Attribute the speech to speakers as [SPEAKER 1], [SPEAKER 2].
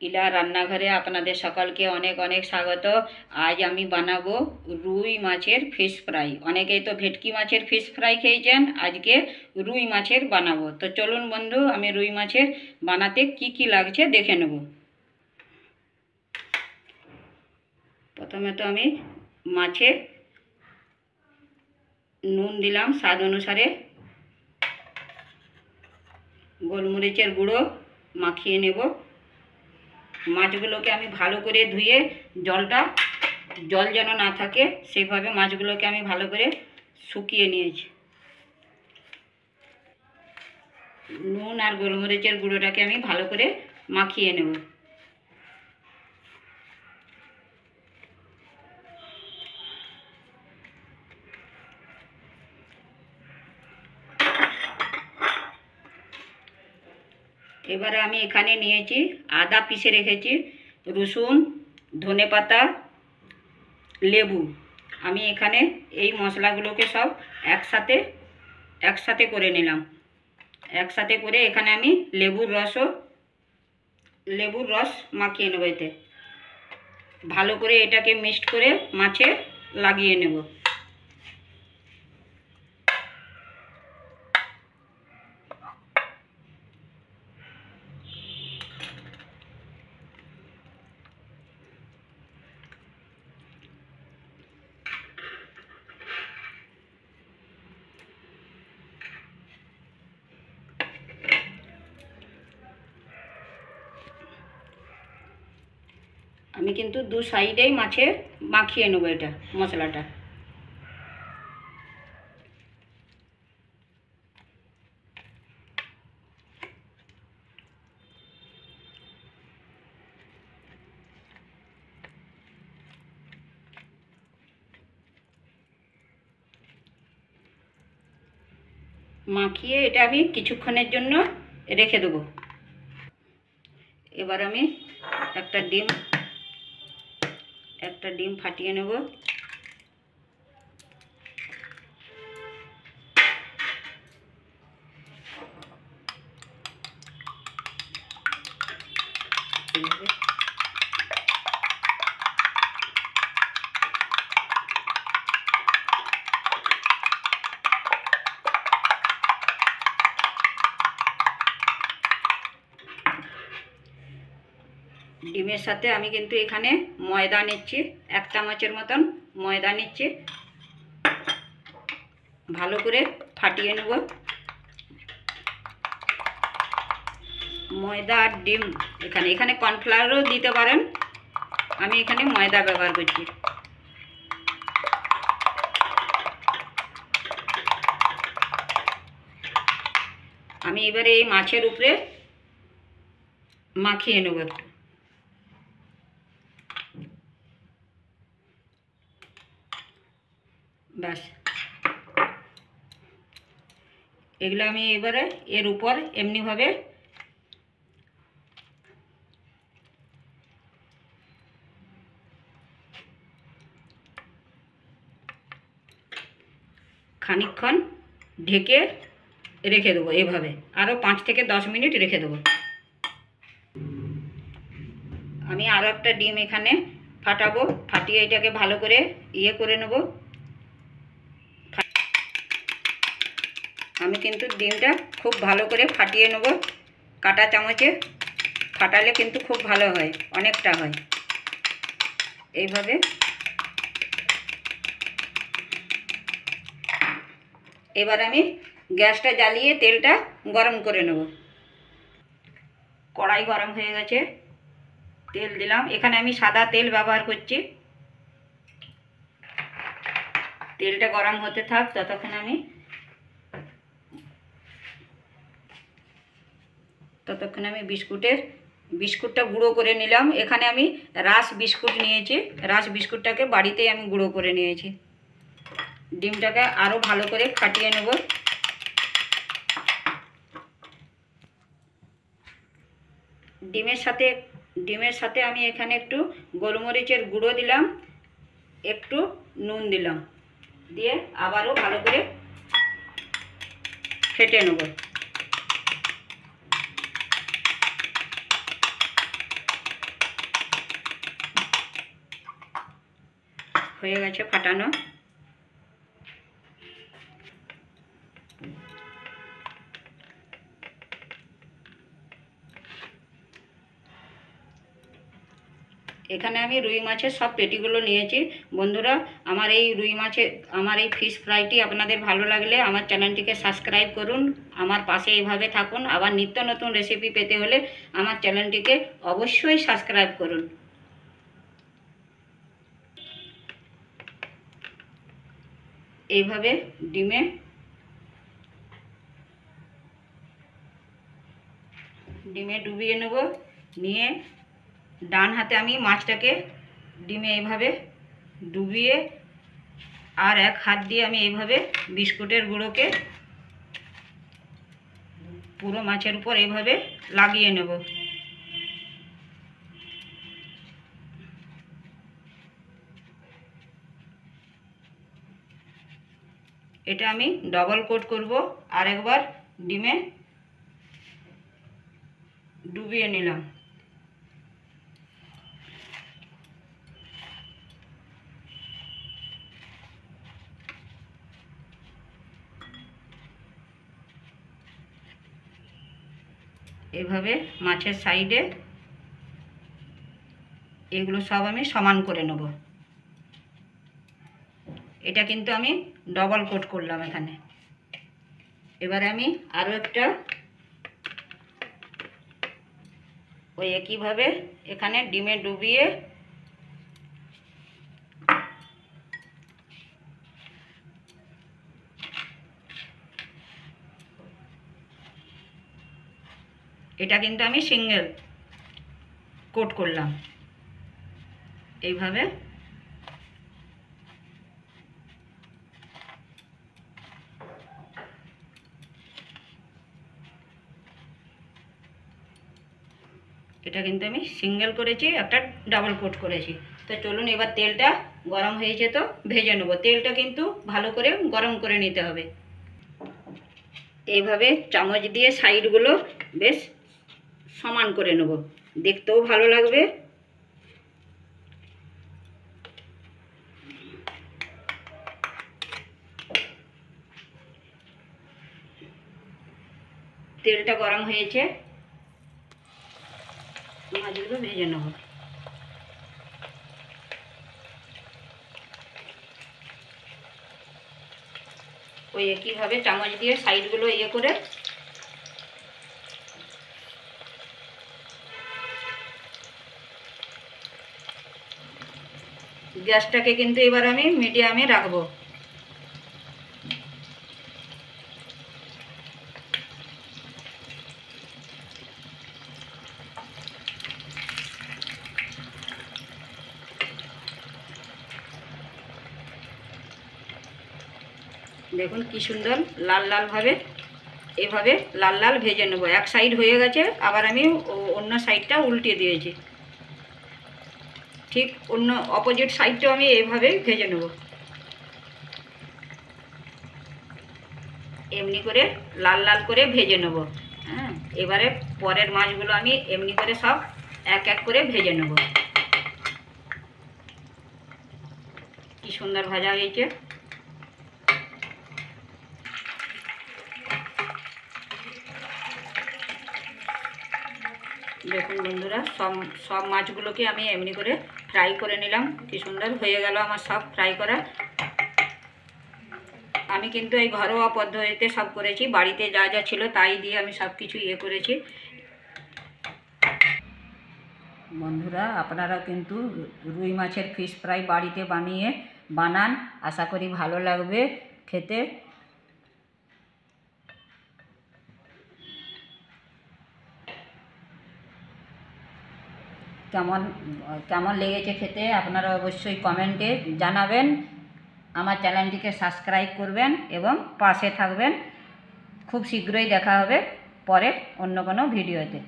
[SPEAKER 1] ইলা রান্নাঘরে আপনাদের সকলকে অনেক অনেক স্বাগত। আজ আমি বানাবো রুই মাছের ফিশ ফ্রাই। অনেকেই তো ভেটকি মাছের ফিশ ফ্রাই খেয়েছেন, আজকে রুই মাছের বানাবো। তো চলুন বন্ধু, আমি রুই মাছের বানাতে কি কি লাগছে দেখে নেব। প্রথমে তো আমি মাছে নুন দিলাম স্বাদ অনুসারে, গোলমরিচের গুঁড়ো মাখিয়ে নেব। মাছগুলোকে আমি ভালো করে ধুয়ে জল যেন না থাকে সেইভাবে মাছগুলোকে আমি ভালো করে শুকিয়ে নিয়েছি। নুন আর গোলমরিচের গুঁড়োটাকে আমি ভালো করে মাখিয়ে নেব। এবারে আমি এখানে নিয়েছি আদা পিষে রেখেছি, রসুন, ধনেপাতা, লেবু। আমি এখানে এই মশলাগুলোকে সব একসাথে করে নিলাম। একসাথে করে এখানে আমি লেবুর রস মাখিয়ে নেব। এতে ভালো করে এটাকে মিক্সড করে মাছে লাগিয়ে নেব। আমি কিন্তু দু সাইডেই মাছে মাখিয়ে নেব এটা মশলাটা। মাখিয়ে এটা আমি কিছুক্ষণের জন্য রেখে দেবো। এবার আমি একটা ডিম ফাটিয়ে নেব। ডিমের সাথে আমি কিন্তু এখানে ময়দা নিচ্ছি, 1 চামচের মতন ময়দা নিচ্ছি। ভালো করে ফাটিয়ে নেব। ময়দা আর ডিম, এখানে কর্নফ্লাওয়ারও দিতে পারেন, আমি এখানে ময়দা ব্যবহার করছি। আমি এবারে এই মাছের উপরে মাখিয়ে নেব একটু। ব্যাস, এগুলো আমি এবারে এর উপর এমনিভাবে খানিকক্ষণ ঢেকে রেখে দেবো। এভাবে আরও 5 থেকে 10 মিনিট রেখে দেবো। আমি আরও একটা ডিম এখানে ফাটাবো, ফাটিয়ে এটাকে ভালো করে করে নেব। আমি কিন্তু ডিমটা খুব ভালো করে ফাটিয়ে নেব। কাঁটা চামচে ফাটালে কিন্তু খুব ভালো হয়, অনেকটা হয়। এইভাবে এবার আমি গ্যাসটা জ্বালিয়ে তেলটা গরম করে নেব। কড়াই গরম হয়ে গেছে, তেল দিলাম। এখানে আমি সাদা তেল ব্যবহার করছি। তেলটা গরম হতে থাক, ততক্ষণ আমি বিস্কুটটা গুঁড়ো করে নিলাম। এখানে আমি রাস বিস্কুট নিয়েছি, রাস বিস্কুটটাকে বাড়িতেই আমি গুঁড়ো করে নিয়েছি। ডিমটাকে আরও ভালো করে ফাটিয়ে নেব। ডিমের সাথে আমি এখানে একটু গোলমরিচের গুঁড়ো দিলাম, একটু নুন দিলাম, দিয়ে আবারও ভালো করে ফেটে নেব। হয়ে গেছে ফাটানো। এখানে আমি রুই মাছের সব পেটিগুলো নিয়েছি। বন্ধুরা, আমার এই ফিশ ফ্রাইটি আপনাদের ভালো লাগলে আমার চ্যানেলটিকে সাবস্ক্রাইব করুন, আমার পাশে এইভাবে থাকুন। আবার নিত্য নতুন রেসিপি পেতে হলে আমার চ্যানেলটিকে অবশ্যই সাবস্ক্রাইব করুন। এইভাবে ডিমে ডুবিয়ে নেব। নিয়ে ডান হাতে আমি মাছটাকে ডিমে এইভাবে ডুবিয়ে আর এক হাত দিয়ে আমি এইভাবে বিস্কুটের গুঁড়োকে পুরো মাছের উপর এইভাবে লাগিয়ে নেব। এটা আমি ডবল কোট করব। আর একবার ডিমে ডুবিয়ে নিলাম। এভাবে মাছের সাইডে এগুলো সব আমি সমান করে নেব। এটা কিন্তু আমি ডবল কোট করলাম এখানে। এবারে আমি আরও একটা ওই একইভাবে এখানে ডিমে ডুবিয়ে এটা কিন্তু আমি সিঙ্গেল কোট করলাম। এইভাবে এটা কিন্তু আমি সিঙ্গেল করেছি, একটা ডাবল কোট করেছি। তো চলুন, এবার তেলটা গরম হয়েছে তো ভেজে নেব। তেলটা কিন্তু ভালো করে গরম করে নিতে হবে। এইভাবে চামচ দিয়ে সাইডগুলো বেশ সমান করে নেব, দেখতেও ভালো লাগবে। তেলটা গরম হয়েছে, মাছগুলো ভেজে নেব। ওই একইভাবে চামচ দিয়ে সাইডগুলো করে গ্যাসটাকে কিন্তু এবার আমি মিডিয়ামে রাখবো। দেখুন কি সুন্দর লাল লালভাবে এভাবে লাল লাল ভেজে নেব। এক সাইড হয়ে গেছে, আবার আমি অন্য সাইডটা উল্টে দিয়েছি। ঠিক অন্য অপোজিট সাইডটাও আমি এইভাবে ভেজে নেব। এমনি করে লাল লাল করে ভেজে নেব। হ্যাঁ, এবারে পরের মাছগুলো আমি এমনি করে সব এক এক করে ভেজে নেব। কি সুন্দর ভাজা হয়েছে। দেখুন বন্ধুরা, সব মাছগুলোকে আমি এমনি করে ফ্রাই করে নিলাম। কি সুন্দর হয়ে গেল আমার সব ফ্রাই করা। আমি কিন্তু এই ঘরোয়া পদ্ধতিতে সব করেছি, বাড়িতে যা যা ছিল তাই দিয়ে আমি সব কিছু করেছি। বন্ধুরা, আপনারা কিন্তু রুই মাছের ফিশ ফ্রাই বাড়িতে বানান, আশা করি ভালো লাগবে খেতে। কেমন লেগেছে খেতে আপনারা অবশ্যই কমেন্টে জানাবেন। আমার চ্যানেলটিকে সাবস্ক্রাইব করবেন এবং পাশে থাকবেন। খুব শীঘ্রই দেখা হবে পরের অন্য কোনো ভিডিওতে।